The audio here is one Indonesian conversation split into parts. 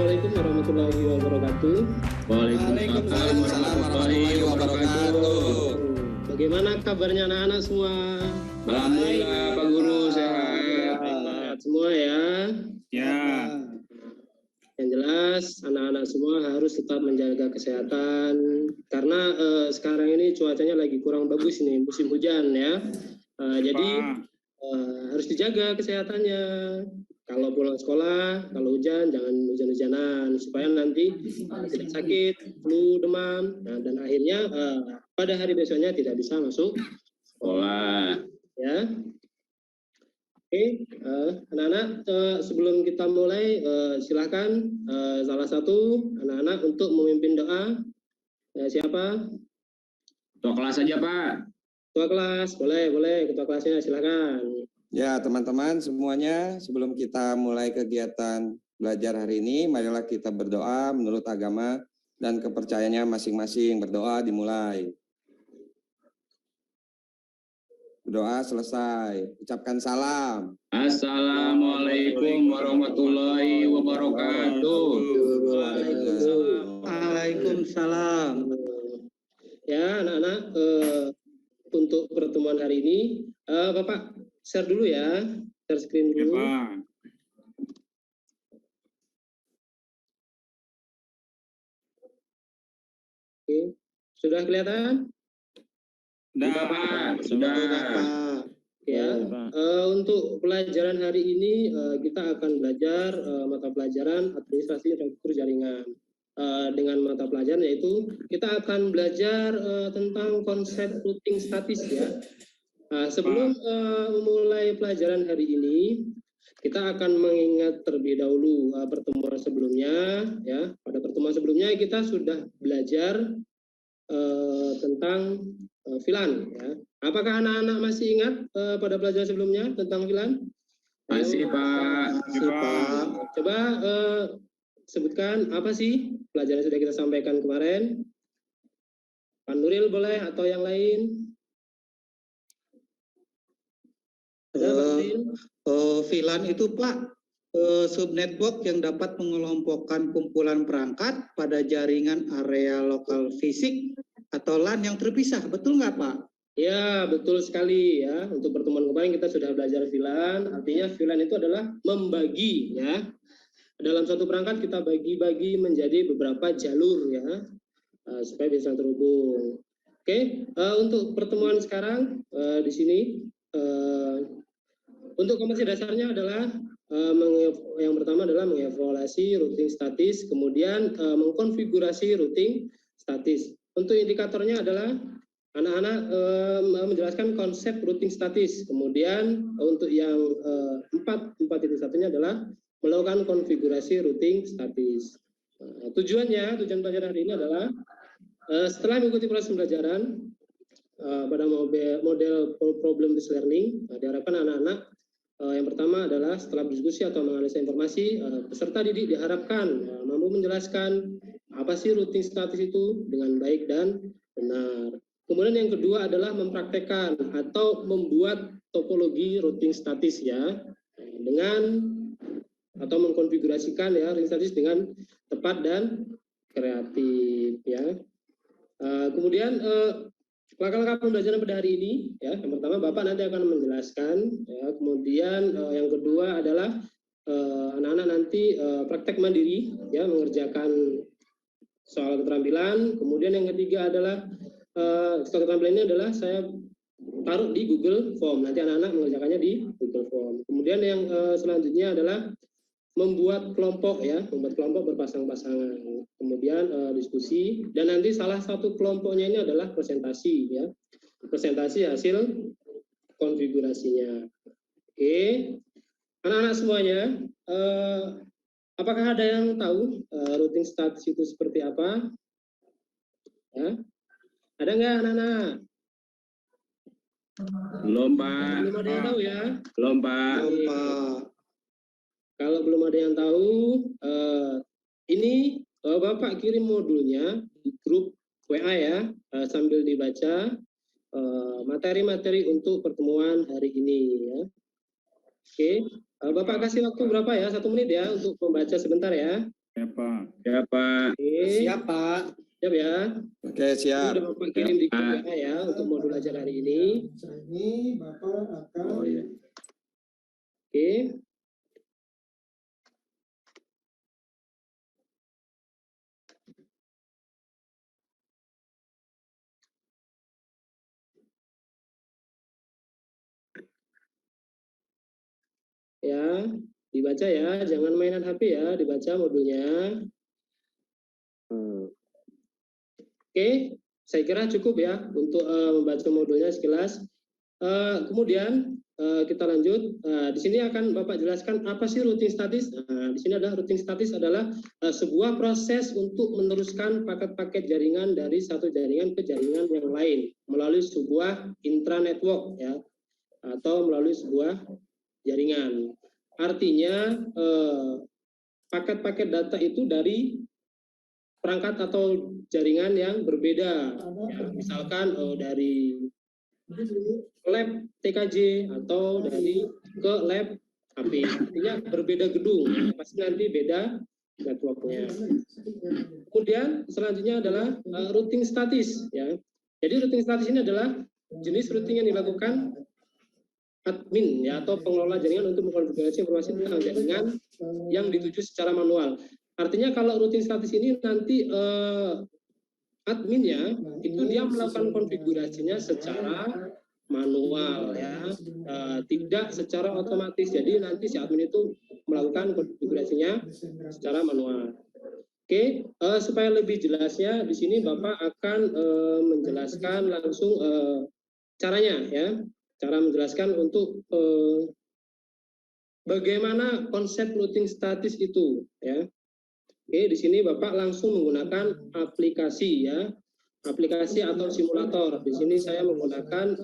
Assalamualaikum warahmatullahi wabarakatuh. Waalaikumsalam warahmatullahi wabarakatuh. Bagaimana kabarnya anak-anak semua? Alhamdulillah Pak Guru sehat. Sehat semua ya. Ya. Yang jelas anak-anak semua harus tetap menjaga kesehatan karena sekarang ini cuacanya lagi kurang bagus nih, musim hujan ya. Jadi harus dijaga kesehatannya. Kalau pulang sekolah, kalau hujan jangan hujan-hujanan supaya nanti tidak sakit, flu, demam, dan akhirnya pada hari besoknya tidak bisa masuk sekolah. Ya. Oke, anak-anak, sebelum kita mulai, silakan salah satu anak-anak untuk memimpin doa. Siapa? Ketua kelas saja Pak. Ketua kelas, boleh ketua kelasnya silakan. Ya teman-teman semuanya, sebelum kita mulai kegiatan belajar hari ini, marilah kita berdoa menurut agama dan kepercayaannya masing-masing. Berdoa dimulai. Berdoa selesai. Ucapkan salam. Assalamualaikum warahmatullahi wabarakatuh. Waalaikumsalam. Ya anak-anak, untuk pertemuan hari ini, Bapak share dulu ya, share screen dulu. Ya, Oke, sudah kelihatan? sudah Pak, sudah. Ya, untuk pelajaran hari ini kita akan belajar mata pelajaran administrasi infrastruktur jaringan. Dengan mata pelajaran yaitu kita akan belajar tentang konsep routing statis ya. Sebelum memulai pelajaran hari ini, kita akan mengingat terlebih dahulu pertemuan sebelumnya ya. Pada pertemuan sebelumnya kita sudah belajar tentang VLAN ya. Apakah anak-anak masih ingat pada pelajaran sebelumnya tentang VLAN? Masih Pak. Coba sebutkan apa sih pelajaran yang sudah kita sampaikan kemarin. Pak Nuril boleh atau yang lain? VLAN itu Pak, subnetwork yang dapat mengelompokkan kumpulan perangkat pada jaringan area lokal fisik atau LAN yang terpisah, betul nggak Pak? Ya, betul sekali ya. Untuk pertemuan kemarin kita sudah belajar VLAN, artinya VLAN itu adalah membagi ya. Dalam suatu perangkat kita bagi-bagi menjadi beberapa jalur ya, supaya bisa terhubung. Oke, untuk pertemuan sekarang di sini, untuk kompetensi dasarnya adalah yang pertama adalah mengevaluasi routing statis, kemudian mengkonfigurasi routing statis. Untuk indikatornya adalah anak-anak menjelaskan konsep routing statis. Kemudian untuk yang 4.1-nya adalah melakukan konfigurasi routing statis. Tujuan pelajaran hari ini adalah setelah mengikuti proses pembelajaran pada model problem based learning, diharapkan anak-anak yang pertama adalah setelah berdiskusi atau menganalisa informasi, peserta didik diharapkan mampu menjelaskan apa sih routing statis itu dengan baik dan benar. Kemudian yang kedua adalah mempraktekkan atau membuat topologi routing statis ya, dengan atau mengkonfigurasikan ya routing statis dengan tepat dan kreatif ya. Kemudian langkah-langkah pembelajaran pada hari ini ya, yang pertama Bapak nanti akan menjelaskan ya, kemudian yang kedua adalah anak-anak nanti praktek mandiri ya, mengerjakan soal keterampilan. Kemudian yang ketiga adalah soal keterampilan ini adalah saya taruh di Google Form, nanti anak-anak mengerjakannya di Google Form. Kemudian yang selanjutnya adalah membuat kelompok ya, membuat kelompok berpasang-pasangan, kemudian diskusi, dan nanti salah satu kelompoknya ini adalah presentasi ya, presentasi hasil konfigurasinya. Oke, anak-anak semuanya, apakah ada yang tahu routing status itu seperti apa? Ya, ada nggak anak-anak? Belum Pak. Belum ada yang tahu ya? Belum Pak. Kalau belum ada yang tahu, ini Bapak kirim modulnya di grup WA ya, sambil dibaca materi-materi untuk pertemuan hari ini ya. Oke, Bapak kasih waktu berapa ya? 1 menit ya untuk membaca sebentar ya. Siapa? Oke, Siapa? siap ya. Oke, Ini siap. udah Bapak kirim di grup WA ya untuk modul ajar hari ini. Ini Bapak akan Oh iya. Oke. Ya, dibaca ya, jangan mainan HP ya, dibaca modulnya. Oke, saya kira cukup ya untuk membaca modulnya sekilas. Kemudian kita lanjut. Di sini akan Bapak jelaskan apa sih routing statis. Di sini adalah routing statis adalah sebuah proses untuk meneruskan paket-paket jaringan dari satu jaringan ke jaringan yang lain melalui sebuah intranetwork ya, atau melalui sebuah jaringan. Artinya paket-paket data itu dari perangkat atau jaringan yang berbeda. Ya, misalkan dari lab TKJ atau dari ke lab HP. Artinya berbeda gedung, pasti nanti beda networknya. Kemudian selanjutnya adalah routing statis. Ya. Jadi routing statis ini adalah jenis routing yang dilakukan admin ya atau pengelola jaringan untuk mengkonfigurasi informasi tentang jaringan yang dituju secara manual. Artinya kalau routing statis ini nanti adminnya itu dia melakukan konfigurasinya secara manual ya, tidak secara otomatis. Jadi nanti si admin itu melakukan konfigurasinya secara manual. Oke, supaya lebih jelasnya di sini Bapak akan menjelaskan langsung caranya ya. Cara menjelaskan untuk bagaimana konsep routing statis itu ya. Oke, di sini Bapak langsung menggunakan aplikasi ya, aplikasi atau simulator. Di sini saya menggunakan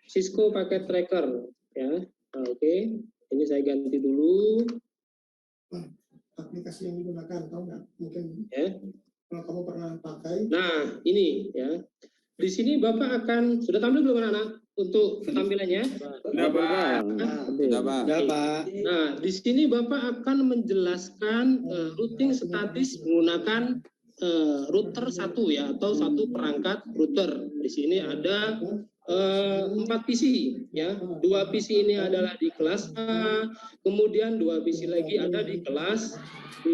Cisco Packet Tracker ya. Oke, ini saya ganti dulu. aplikasi yang digunakan, tahu nggak? Mungkin Ya. kalau kamu pernah pakai. Nah, ini ya. Di sini Bapak akan sudah tampil belum anak-anak untuk tampilannya? Sudah, Pak. Sudah, Pak. Nah, di sini Bapak akan menjelaskan routing statis menggunakan router satu ya, atau satu perangkat router. Di sini ada 4 PC ya. 2 PC ini adalah di kelas A, kemudian 2 PC lagi ada di kelas B.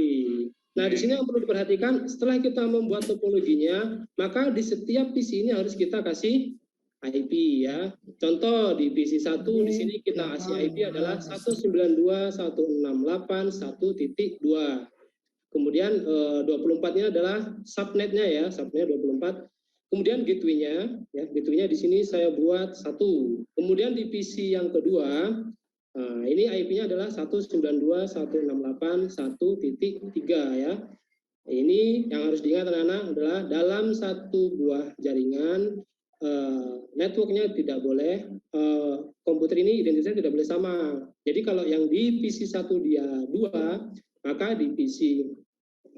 Nah, di sini yang perlu diperhatikan, setelah kita membuat topologinya, maka di setiap PC ini harus kita kasih IP ya. Contoh di PC 1 di sini kita kasih IP adalah 192.168.1.2. Kemudian 24-nya adalah subnetnya ya, subnet 24. Kemudian gateway-nya ya, gateway-nya di sini saya buat 1. Kemudian di PC yang kedua, nah, ini IP-nya adalah 192.168.1.3 ya. Ini yang harus diingat anak-anak adalah dalam satu buah jaringan networknya tidak boleh, komputer ini identitasnya tidak boleh sama. Jadi kalau yang di PC 1 dia 2, maka di PC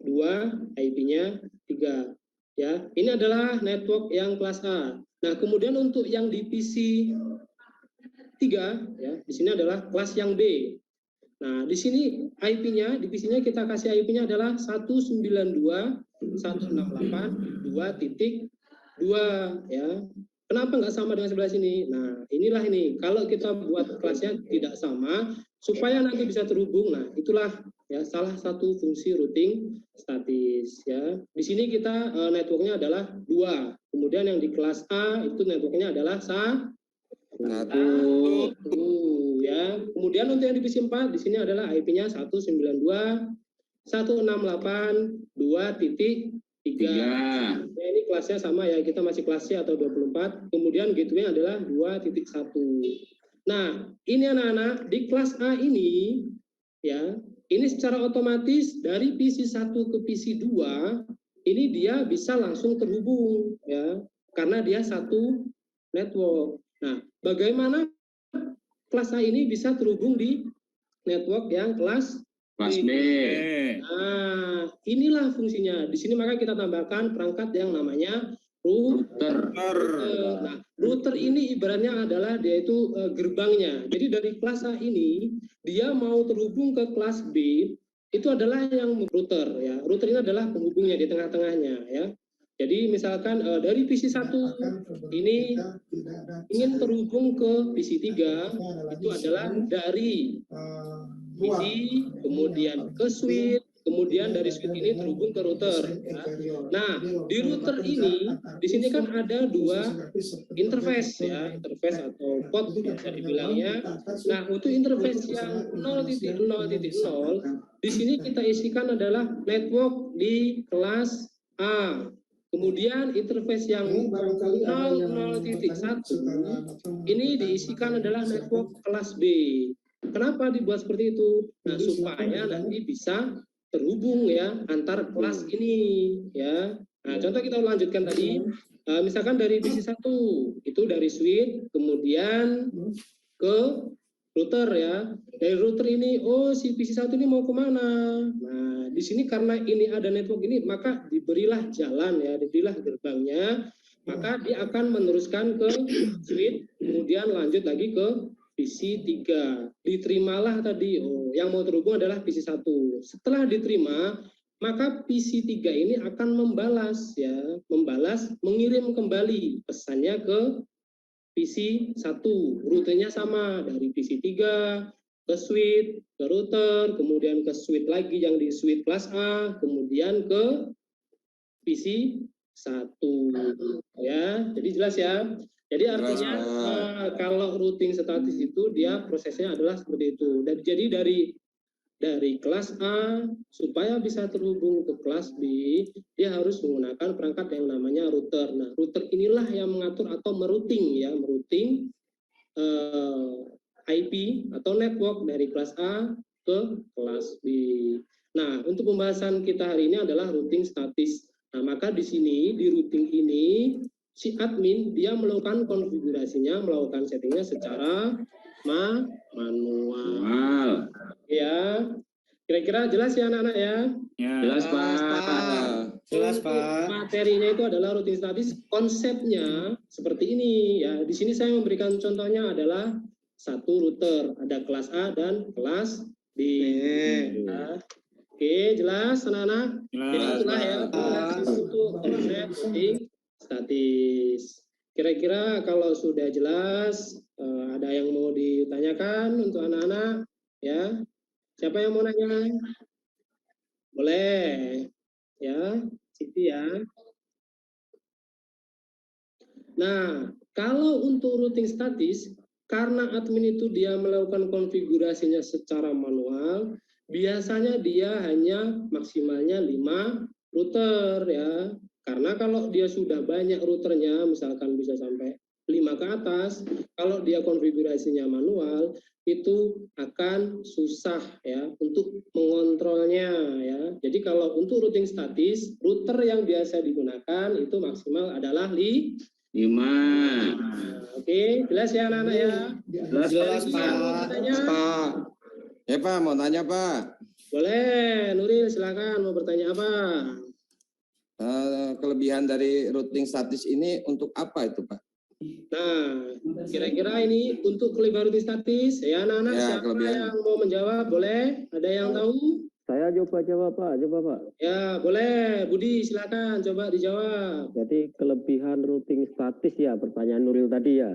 2 IP-nya 3 ya. Ini adalah network yang kelas A. Nah, kemudian untuk yang di PC 3 ya, di sini adalah kelas yang B. Nah, di sini IP-nya, di PC-nya kita kasih IP-nya adalah 192.168.2.2 ya. Kenapa nggak sama dengan sebelah sini? Nah, inilah ini. Kalau kita buat kelasnya tidak sama, supaya nanti bisa terhubung. Nah, itulah ya salah satu fungsi routing statis ya. Di sini kita networknya adalah 2. Kemudian yang di kelas A itu networknya adalah 1 ya. Kemudian untuk yang di PC 4 di sini adalah IP-nya 192.168.2.3. Ya, ini kelasnya sama ya, kita masih kelas C atau 24. Kemudian gateway adalah 2.1. Nah, ini anak-anak di kelas A ini ya, ini secara otomatis dari PC 1 ke PC 2 ini dia bisa langsung terhubung ya, karena dia satu network. Nah, bagaimana kelas A ini bisa terhubung di network yang kelas Kelas B. Nah, inilah fungsinya. Di sini maka kita tambahkan perangkat yang namanya router. Nah, router ini ibaratnya adalah dia itu gerbangnya. Jadi dari kelas A ini dia mau terhubung ke kelas B, itu adalah yang router ya. Router ini adalah penghubungnya di tengah-tengahnya ya. Jadi misalkan dari PC 1 ini ingin terhubung ke PC 3 itu adalah dari PC kemudian ke switch, kemudian dari switch ini terhubung ke router ya. Nah, di router ini di sini kan ada dua interface ya, interface atau port bisa dibilangnya. Nah, untuk interface yang 0.0.0 di sini kita isikan adalah network di kelas A. Kemudian interface yang 0.1 ini diisikan adalah network kelas B. Kenapa dibuat seperti itu? Nah, supaya nanti bisa terhubung ya antar kelas ini ya. Nah, contoh kita lanjutkan tadi, misalkan dari PC 1 itu dari switch, kemudian ke router ya. Dari router ini, oh si PC 1 ini mau kemana? Nah, di sini karena ini ada network ini, maka diberilah jalan ya, diberilah gerbangnya, maka dia akan meneruskan ke switch, kemudian lanjut lagi ke PC 3. Diterimalah tadi, oh yang mau terhubung adalah PC 1. Setelah diterima, maka PC 3 ini akan membalas ya, mengirim kembali pesannya ke PC 1. Rutenya sama dari PC 3 ke switch, ke router, kemudian ke switch lagi yang di switch kelas A, kemudian ke PC 1 ya. Jadi jelas ya. Jadi artinya kalau routing statis itu dia prosesnya adalah seperti itu. Dan jadi dari kelas A supaya bisa terhubung ke kelas B, dia harus menggunakan perangkat yang namanya router. Nah, router inilah yang mengatur atau merouting ya, merouting IP atau network dari kelas A ke kelas B. Nah, untuk pembahasan kita hari ini adalah routing statis. Nah, maka di sini di routing ini si admin dia melakukan konfigurasinya, melakukan settingnya secara manual. Ya, kira-kira jelas ya anak-anak ya? Jelas Pak. Jelas Pak. Materinya itu adalah routing statis. Konsepnya seperti ini ya. Di sini saya memberikan contohnya adalah satu router, ada kelas A dan kelas B. Ya. Oke, jelas anak-anak? Jadi itulah ya untuk konsep routing statis. Kira-kira kalau sudah jelas, ada yang mau ditanyakan untuk anak-anak ya? Siapa yang mau nanya? Boleh ya, Siti ya. Nah, kalau untuk routing statis, karena admin itu dia melakukan konfigurasinya secara manual, biasanya dia hanya maksimalnya 5 router ya. Karena kalau dia sudah banyak routernya, misalkan bisa sampai 5 ke atas, kalau dia konfigurasinya manual, itu akan susah ya untuk mengontrolnya ya. Jadi kalau untuk routing statis, router yang biasa digunakan itu maksimal adalah 5. Oke, jelas ya anak-anak ya? Jelas Pak. Pak. Ya Pak, mau tanya Pak. Boleh, Nuril silakan mau bertanya apa? Kelebihan dari routing statis ini untuk apa itu Pak? Nah, kira-kira ini untuk kelebihan routing statis ya anak-anak Ya, siapa kelebihan. yang mau menjawab? Boleh? Ada yang tahu? Saya coba jawab Pak, Pak. Ya, boleh. Budi silakan coba dijawab. Jadi kelebihan routing statis ya, pertanyaan Nuril tadi ya.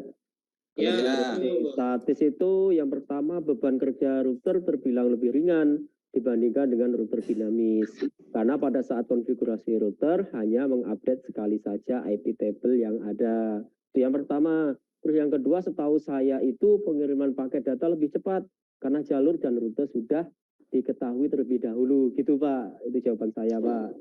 Ya, Routing statis itu yang pertama beban kerja router terbilang lebih ringan dibandingkan dengan router dinamis. Karena pada saat konfigurasi router hanya mengupdate sekali saja IP table yang ada. Itu yang pertama. Terus yang kedua, setahu saya itu pengiriman paket data lebih cepat karena jalur dan rute sudah diketahui terlebih dahulu. Gitu Pak, itu jawaban saya Pak.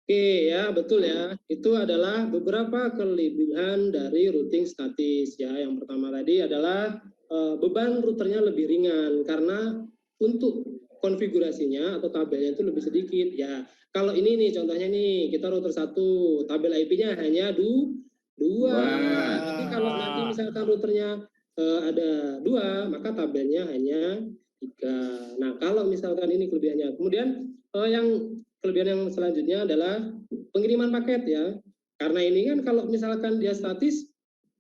Oke ya, betul ya. Itu adalah beberapa kelebihan dari routing statis ya. Yang pertama tadi adalah beban routernya lebih ringan karena untuk konfigurasinya atau tabelnya itu lebih sedikit ya. Kalau ini nih contohnya nih, kita router 1, tabel IP-nya hanya 2. Jadi kalau nanti misalkan routernya ada 2, maka tabelnya hanya 3. Nah, kalau misalkan ini kelebihannya. Kemudian yang kelebihan yang selanjutnya adalah pengiriman paket ya. Karena ini kan kalau misalkan dia statis,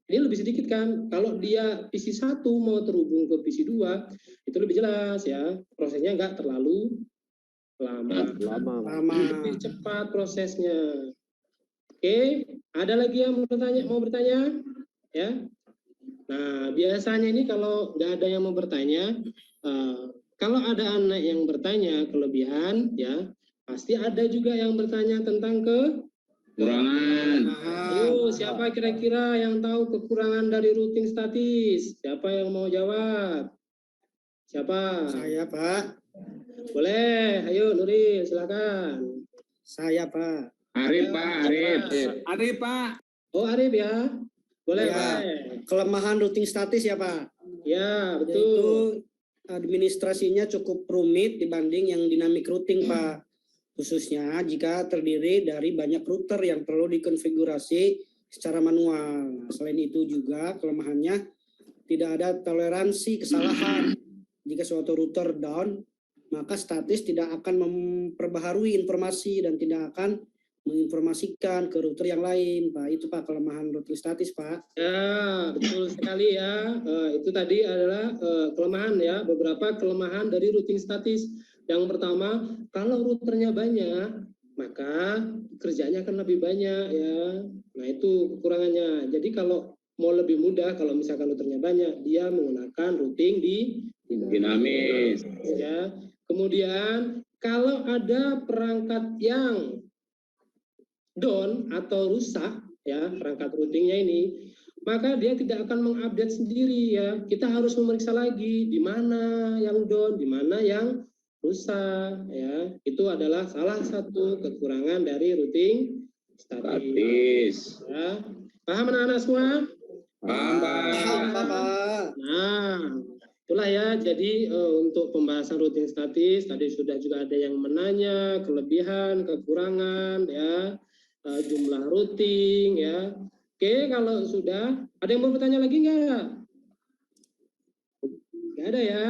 ini lebih sedikit kan. Kalau dia PC 1 mau terhubung ke PC 2, itu lebih jelas ya. Prosesnya nggak terlalu Lama. lebih cepat prosesnya. Oke, ada lagi yang mau bertanya? Ya. Nah, biasanya ini kalau nggak ada yang mau bertanya, kalau ada anak yang bertanya kelebihan, ya pasti ada juga yang bertanya tentang Kurangan. Ayo, siapa kira-kira yang tahu kekurangan dari routing statis? Siapa yang mau jawab? Siapa? Saya Pak. Boleh, ayo Nuril, silakan. Saya Pak. Arif Pak, Arif. Arif. Pak. Oh, Arif ya. Boleh, Ya. boleh. Kelemahan routing statis ya Pak. Ya, Yaitu betul. administrasinya cukup rumit dibanding yang dynamic routing Pak. Khususnya jika terdiri dari banyak router yang perlu dikonfigurasi secara manual. Nah, selain itu juga kelemahannya tidak ada toleransi kesalahan. Jika suatu router down, maka statis tidak akan memperbaharui informasi dan tidak akan menginformasikan ke router yang lain, Pak. Itu Pak kelemahan routing statis, Pak. Ya, betul sekali ya. Itu tadi adalah kelemahan ya, beberapa kelemahan dari routing statis. Yang pertama, kalau routernya banyak, maka kerjanya akan lebih banyak ya. Nah, itu kekurangannya. Jadi kalau mau lebih mudah, kalau misalkan routernya banyak, dia menggunakan routing Dinamis. ya. Kemudian kalau ada perangkat yang down atau rusak ya, perangkat routingnya ini, maka dia tidak akan mengupdate sendiri ya. Kita harus memeriksa lagi di mana yang down, di mana yang rusak ya. Itu adalah salah satu kekurangan dari routing statis ya. Paham anak-anak semua? Paham Pak. Nah, itulah ya. Jadi untuk pembahasan routing statis tadi sudah juga ada yang menanya kelebihan, kekurangan ya, jumlah routing ya. Oke, kalau sudah ada yang mau bertanya lagi nggak? Nggak ada ya.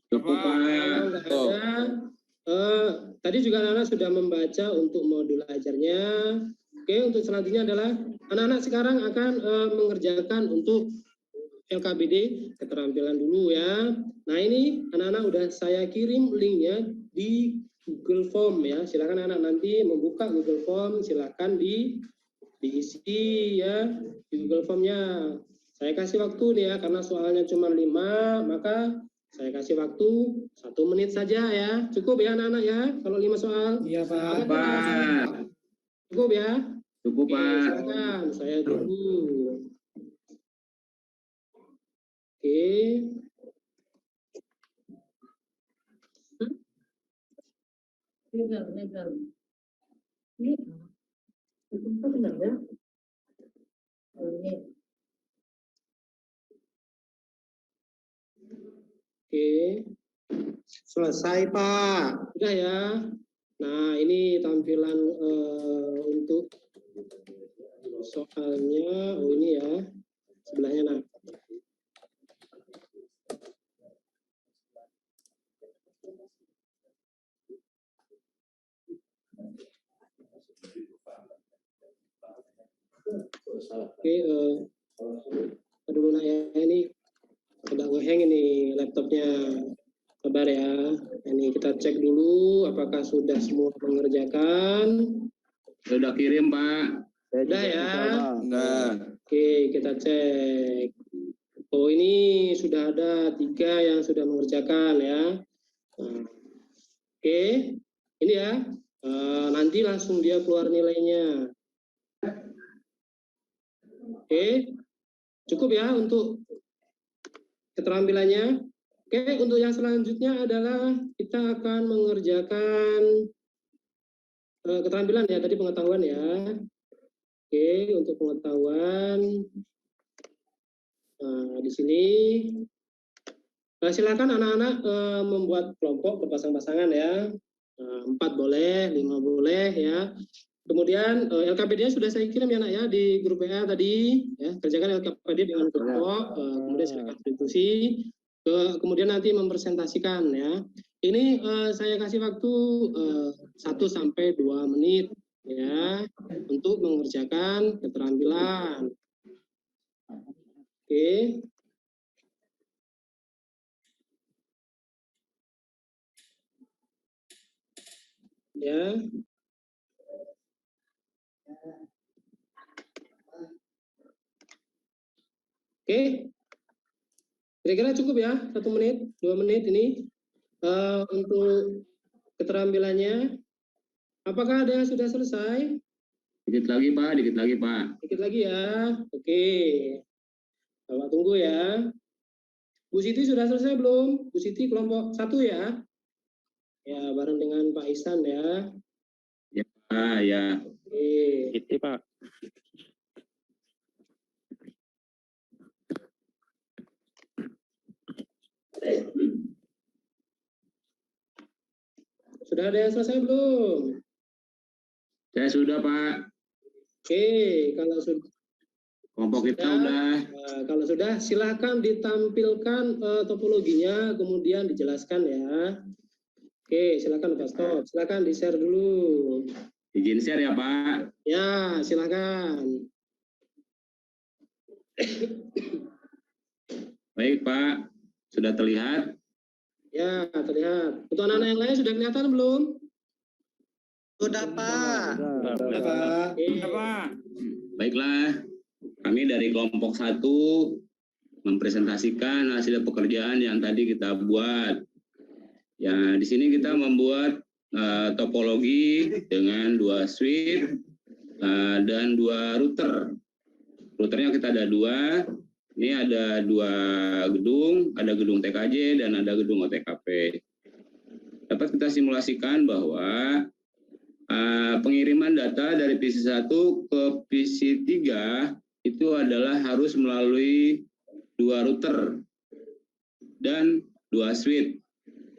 Cukup Pak. Kalau nggak ada, tadi juga anak-anak sudah membaca untuk modul ajarnya. Oke, untuk selanjutnya adalah anak-anak sekarang akan mengerjakan untuk LKBD keterampilan dulu ya. Nah ini anak-anak udah saya kirim linknya di Google Form ya. Silakan anak nanti membuka Google Form, silakan diisi ya di Google Formnya. Saya kasih waktu nih ya, karena soalnya cuma 5, maka saya kasih waktu 1 menit saja ya. Cukup ya anak-anak ya, kalau 5 soal. Iya Pak. Pak. Cukup ya. Cukup Oke, Pak. silakan saya tunggu. Oke. Legal. Ini itu benar ya? Ini. Oke. Selesai Pak. Sudah ya. Nah, ini tampilan untuk soalnya. Oh, ini ya. Sebelahnya nah. Oke, aduh nah ya, ini agak ngeheng ini laptopnya. Sabar ya. Ini kita cek dulu apakah sudah semua mengerjakan. Sudah kirim Pak. Sudah ya. Nah, Oke, kita cek. Oh, ini sudah ada 3 yang sudah mengerjakan ya. Nah, oke, ini ya. Nanti langsung dia keluar nilainya. Oke, cukup ya untuk keterampilannya. Oke, untuk yang selanjutnya adalah kita akan mengerjakan keterampilan ya, tadi pengetahuan ya. Oke, untuk pengetahuan di sini silakan anak-anak membuat kelompok berpasang-pasangan ya. 4 boleh, 5 boleh ya. Kemudian LKPD-nya sudah saya kirim ya nak ya di grup WA tadi ya. Kerjakan LKPD dengan kelompok, kemudian silakan diskusi. Kemudian nanti mempresentasikan ya. Ini saya kasih waktu 1 sampai 2 menit ya untuk mengerjakan keterampilan. Oke. ya. Oke, kira-kira cukup ya, 1 menit, 2 menit ini untuk keterampilannya. Apakah ada yang sudah selesai? Dikit lagi Pak, dikit lagi Pak. Dikit lagi ya. Oke, Bapak tunggu ya. Bu Siti sudah selesai belum? Bu Siti kelompok 1 ya? Ya, bareng dengan Pak Ihsan ya. Ya Pak, ya. Oke. Itu Pak. Sudah ada yang selesai belum? Saya sudah Pak. Oke, kalau sudah, Kelompok kita udah. kalau sudah silakan ditampilkan topologinya, kemudian dijelaskan ya. Oke, silakan Pak Stop. Silakan di-share dulu. Izin share ya Pak. Ya, silakan. Baik Pak, sudah terlihat? Ya, terlihat. Untuk anak-anak yang lain sudah kelihatan belum? Sudah Pak. Oke. Baiklah, kami dari kelompok 1 mempresentasikan hasil pekerjaan yang tadi kita buat. Ya, di sini kita membuat topologi dengan 2 switch dan 2 router. Routernya kita ada 2. Ini ada 2 gedung, ada gedung TKJ dan ada gedung OTKP. Dapat kita simulasikan bahwa pengiriman data dari PC1 ke PC3 itu adalah harus melalui 2 router dan 2 switch.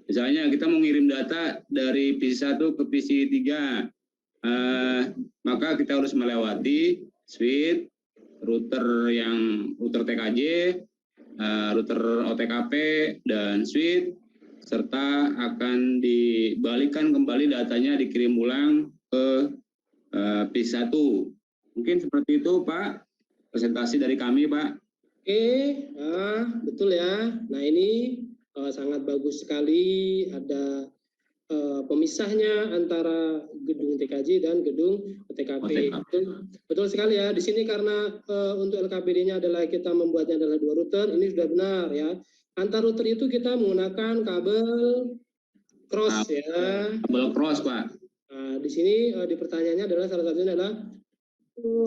Misalnya kita mau ngirim data dari PC1 ke PC3, maka kita harus melewati switch, router TKJ, router OTKP, dan switch, serta akan dibalikkan kembali datanya, dikirim ulang ke PC1. Mungkin seperti itu Pak, presentasi dari kami Pak. Oke, betul ya. Nah ini sangat bagus sekali, ada pemisahnya antara gedung TKJ dan gedung OTKP. Betul sekali ya. Di sini karena untuk LKPD-nya adalah kita membuatnya adalah 2 router, ini sudah benar ya. Antar router itu kita menggunakan kabel cross ya. Kabel cross Pak. Nah, di sini di pertanyaannya adalah salah satunya adalah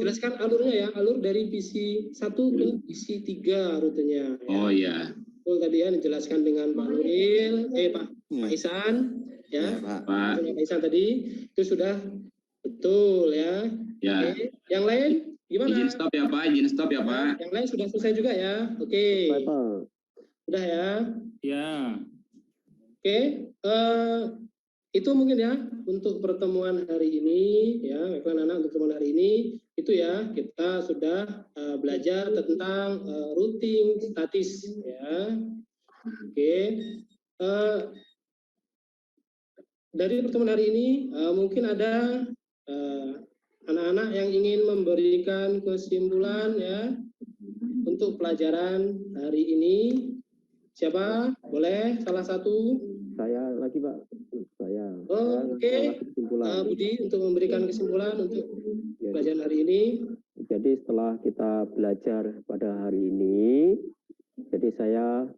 jelaskan alurnya ya, alur dari PC1 ke PC3 rutenya. Oh iya. Betul tadi ya dijelaskan dengan Pak Nuril, Pak Ihsan ya. Pak. Pak Ihsan tadi itu sudah betul ya. Ya. Oke. Yang lain gimana? Izin stop ya Pak, izin stop ya Pak. Yang lain sudah selesai juga ya. Oke. Sudah ya. Ya. Oke. Itu mungkin ya untuk pertemuan hari ini ya, anak-anak untuk pertemuan hari ini itu ya kita sudah belajar tentang routing statis ya. Oke. Dari pertemuan hari ini mungkin ada anak-anak yang ingin memberikan kesimpulan ya untuk pelajaran hari ini. Siapa? Boleh salah satu? Saya lagi Pak. Saya. Oke. Budi untuk memberikan kesimpulan untuk pelajaran hari ini. Jadi setelah kita belajar pada hari ini, jadi saya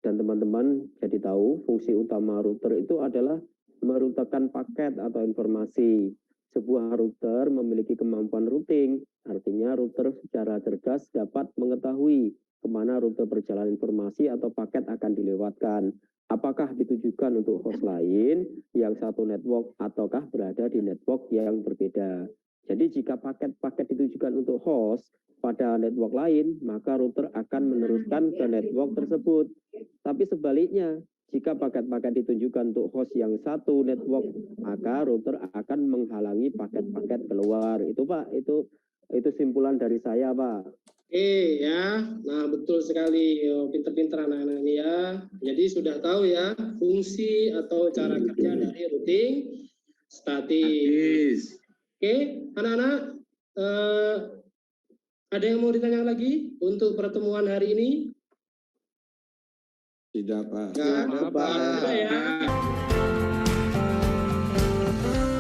dan teman-teman jadi tahu fungsi utama router itu adalah merutekan paket atau informasi. Sebuah router memiliki kemampuan routing, artinya router secara cerdas dapat mengetahui kemana rute perjalanan informasi atau paket akan dilewatkan. Apakah ditujukan untuk host lain yang satu network ataukah berada di network yang berbeda. Jadi jika paket-paket ditujukan untuk host pada network lain, maka router akan meneruskan ke network tersebut. Tapi sebaliknya, jika paket-paket ditujukan untuk host yang satu network, maka router akan menghalangi paket-paket keluar. Itu Pak, itu simpulan dari saya Pak. Oke ya, nah betul sekali, pinter-pinter anak-anak ini ya. Jadi sudah tahu ya fungsi atau cara kerja dari routing statis. Oke, anak-anak, ada yang mau ditanya lagi untuk pertemuan hari ini? Tidak Pak. Tidak, Pak. Sudah ya. Pak.